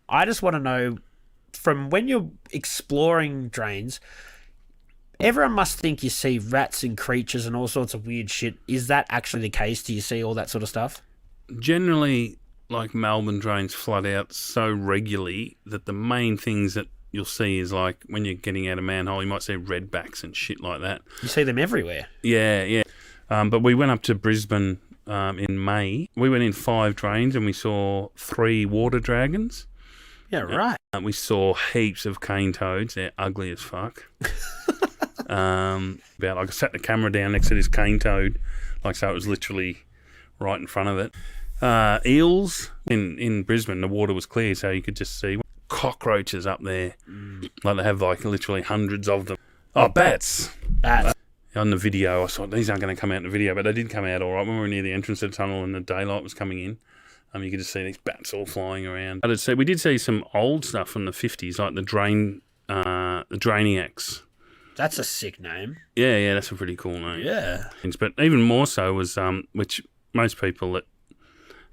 I just want to know, from when you're exploring drains, everyone must think you see rats and creatures and all sorts of weird shit. Is that actually the case? Do you see all that sort of stuff? Generally, like Melbourne drains flood out so regularly that the main things that you'll see is like when you're getting out a manhole, you might see redbacks and shit like that. You see them everywhere. Yeah. But we went up to Brisbane in May. We went in 5 drains and we saw 3 water dragons. Yeah, right. We saw heaps of cane toads. They're ugly as fuck. I set the camera down next to this cane toad, like so it was literally right in front of it. Eels in Brisbane, the water was clear, so you could just see cockroaches up there. Like they have like literally hundreds of them. Oh, bats. On the video, I thought these aren't going to come out in the video, but they did come out all right when we were near the entrance of the tunnel and the daylight was coming in. You could just see these bats all flying around. We did see some old stuff from the 50s, like the Drainiacs. That's a sick name. Yeah, that's a pretty cool name. Yeah. But even more so was, which most people that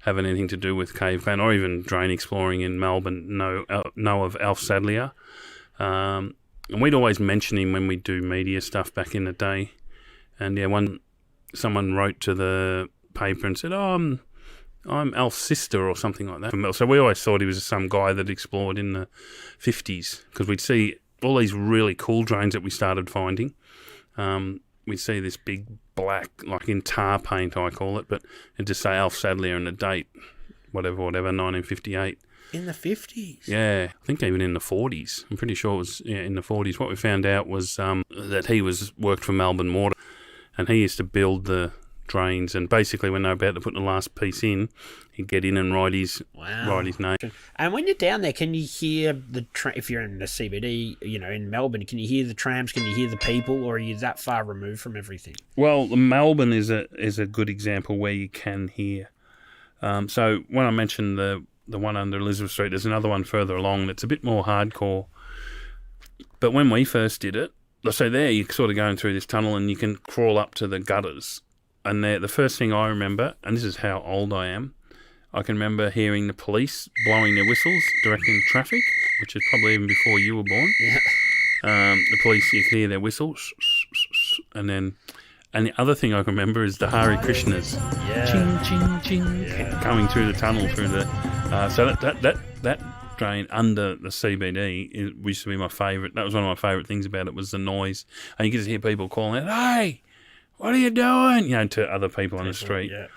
have anything to do with caveman or even drain exploring in Melbourne know of Alf Sadlier. And we'd always mention him when we do media stuff back in the day. And yeah, someone wrote to the paper and said, "Oh, I'm Alf's sister," or something like that. So we always thought he was some guy that explored in the 50s because we'd see all these really cool drains that we started finding. We'd see this big black, like in tar paint, I call it, but it'd just say Alf Sadlier and the date, whatever, 1958. In the 50s? Yeah, I think even in the 40s. I'm pretty sure it was in the 40s. What we found out was that he worked for Melbourne Water, and he used to build the drains, and basically when they were about to put the last piece in, he'd get in and write his name. And when you're down there, can you hear if you're in the CBD, in Melbourne, can you hear the trams, can you hear the people, or are you that far removed from everything? Well, Melbourne is a good example where you can hear. So when I mentioned the one under Elizabeth Street, there's another one further along that's a bit more hardcore. But when we first did it, so there you're sort of going through this tunnel and you can crawl up to the gutters. And the first thing I remember, and this is how old I am, I can remember hearing the police blowing their whistles, directing traffic, which is probably even before you were born. Yeah. The police, you could hear their whistles, and the other thing I can remember is the Hare Krishnas, ching ching ching, coming through the tunnel through the. So that drain under the CBD used to be my favourite. That was one of my favourite things about it was the noise, and you could just hear people calling out, "Hey, what are you doing?" To other people on the street. Yeah.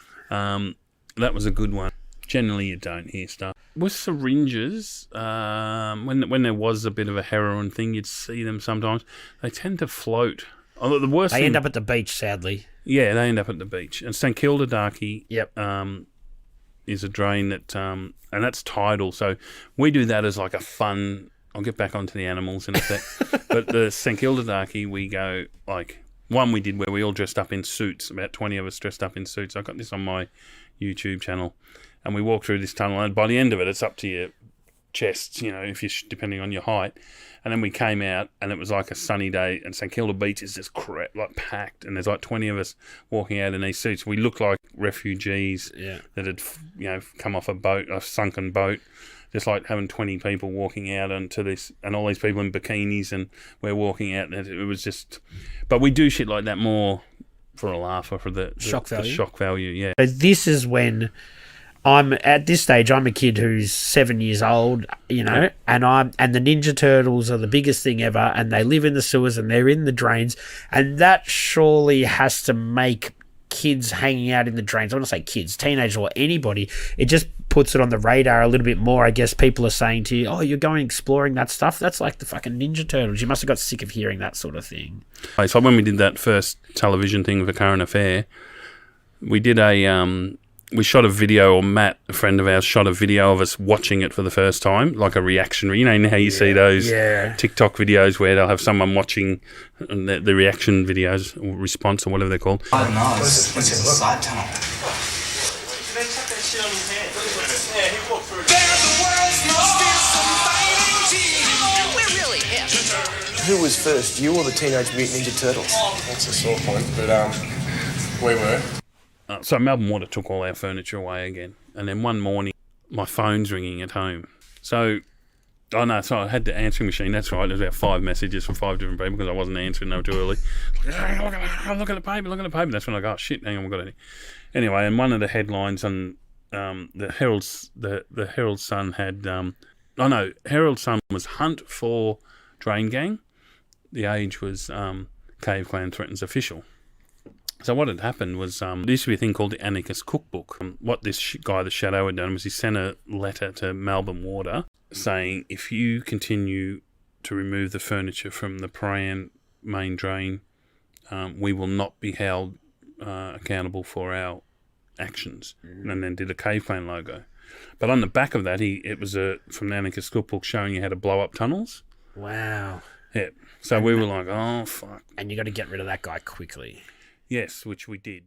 That was a good one. Generally, you don't hear stuff. With syringes, when there was a bit of a heroin thing, you'd see them sometimes. They tend to float. Although the worst they end up at the beach, sadly. Yeah, they end up at the beach. And St Kilda Darkie is a drain that, and that's tidal. So we do that as like a fun. I'll get back onto the animals in a sec. But the St Kilda Darkie, we go like. One we did where we all dressed up in suits, about 20 of us dressed up in suits. I got this on my YouTube channel. And we walked through this tunnel, and by the end of it, it's up to your chests, if you're depending on your height. And then we came out, and it was like a sunny day, and St Kilda Beach is just like packed, and there's like 20 of us walking out in these suits. We look like refugees that had, come off a sunken boat. Just like having 20 people walking out onto this, and all these people in bikinis, and we're walking out, and it was just. But we do shit like that more for a laugh or for the shock value. The shock value, yeah. So this is when I'm at this stage. I'm a kid who's 7 years old, and the Ninja Turtles are the biggest thing ever, and they live in the sewers and they're in the drains, and that surely has to make kids hanging out in the drains. I want to say kids, teenagers, or anybody. It just puts it on the radar a little bit more. I guess people are saying to you, "Oh, you're going exploring that stuff? That's like the fucking Ninja Turtles." You must have got sick of hearing that sort of thing. So when we did that first television thing with A Current Affair, we did we shot a video, or Matt, a friend of ours, shot a video of us watching it for the first time, like a reactionary. You know how you see those TikTok videos where they'll have someone watching the reaction videos, or response, or whatever they're called. I don't know. It's just a side tunnel. We're really hip. Who was first, you or the Teenage Mutant Ninja Turtles? That's a sore point, but we were. So Melbourne Water took all our furniture away again. And then one morning, my phone's ringing at home. So Oh, no, sorry, I had the answering machine. That's right. There's about 5 messages from 5 different people because I wasn't answering. They were too early. Look at the paper. That's when I go, oh, shit, hang on, we've got any. Anyway, and one of the headlines on the Herald Sun had... Herald Sun was Hunt for Drain Gang. The age was Cave Clan Threatens Official. So what had happened was there used to be a thing called the Anarchist Cookbook. What this guy, the Shadow, had done was he sent a letter to Melbourne Water saying, if you continue to remove the furniture from the Paran main drain, we will not be held accountable for our actions. And then did a Cave Clan logo. But on the back of that, it was from the Anarchist Cookbook showing you how to blow up tunnels. Wow. Yeah. So we were like, oh, fuck. And you got to get rid of that guy quickly. Yes, which we did.